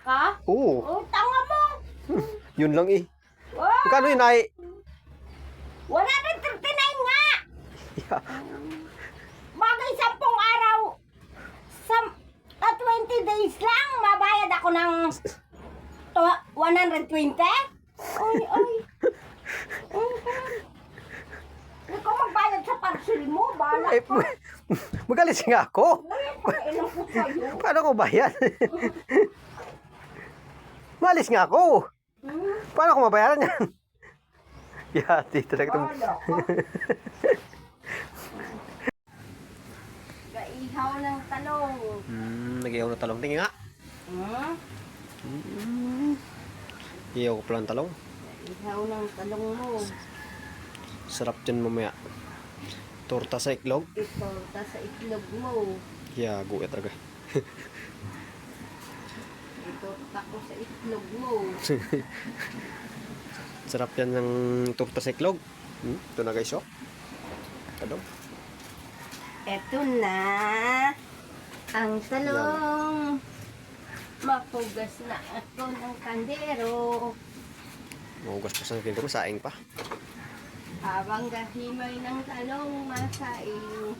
ka? Oo. Oh, tanga mo. Yun lang eh. Oh, Magkano yun ay? 139 nga. Yeah. Bagay 10 araw. 20 days lang. Mabayad ako ng 120. Ay, ay. Ikaw magbayad sa parcel mo. Bahala Eh, ka. magalis nga ako. Ilang ko sa'yo. Paano ko bayad? Malis nga ako. Paano ko mabayaran yan? Yati talaga itong... Bahala ka. Gaihaw ng talong. Nag-iyaw na talong. Tingin nga. Iyaw ko pala ng talong. Gaihaw ng talong mo. Sarap dyan mamaya. Torta sa iklog. Itorta sa itlog mo. Yago ya talaga. Itorta ko sa itlog mo. Sarap yan ng torta sa iklog. Ito na guys, oh. Talong. Eto na ang talong. Mapugas na ako ng kandero. Mahugas pa sa kilo, saing pa. Habang gahimay ng talong masaing.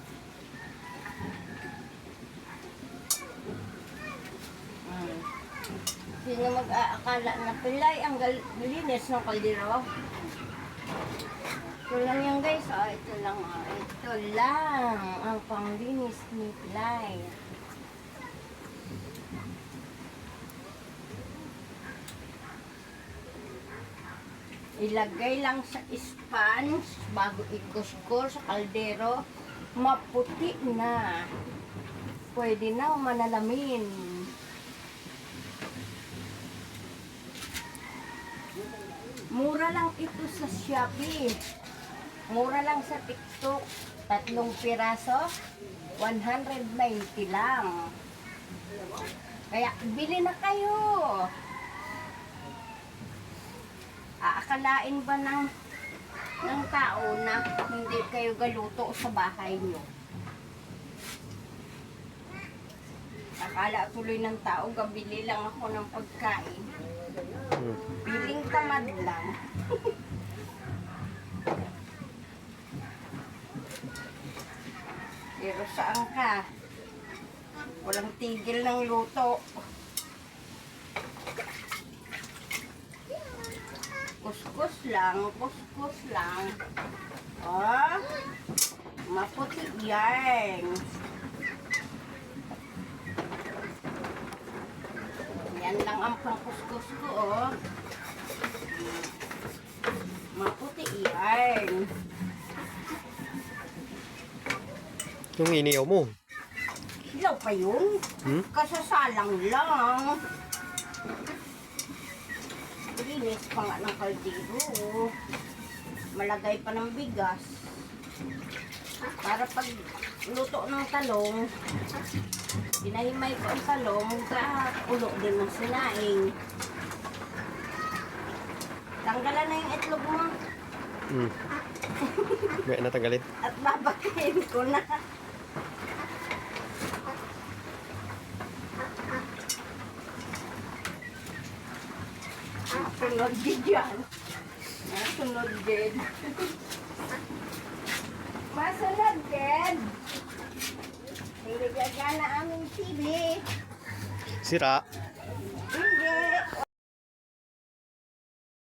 Sino mag-aakala na pilay ang linis ng kaldero? Ito lang yan guys. Oh, ito lang. Oh. Ito lang ang panglinis ni pilay. Ilagay lang sa sponge bago ikuskus sa kaldero. Maputi na. Pwede na manalamin. Mura lang ito sa Shopee. Mura lang sa TikTok. 3 piraso, 190 lang. Kaya bili na kayo. Aakalain ba ng tao na hindi kayo galuto sa bahay nyo? Akala tuloy ng tao, gabili lang ako ng pagkain. Piling tamad lang. Pero saan ka? Walang tigil ng luto. Kuskus lang, kuskus lang. Oh, maputi yan. Yan lang ang pangkuskus ko, oh. Maputi yan. Yung iniyaw mo. Hilaw pa yun? Kasasalang lang. Linis pa nga ng kaldero. Malagay pa ng bigas. Para pag luto ng talong, pinahimay ko ang talong, ulo din ng sinaing. Tanggalan na yung itlog mo. May natanggalin. At babakain ko na. Sunod din dyan. Sunod din. Masunod din. Hindi gagana aming TV. Sira.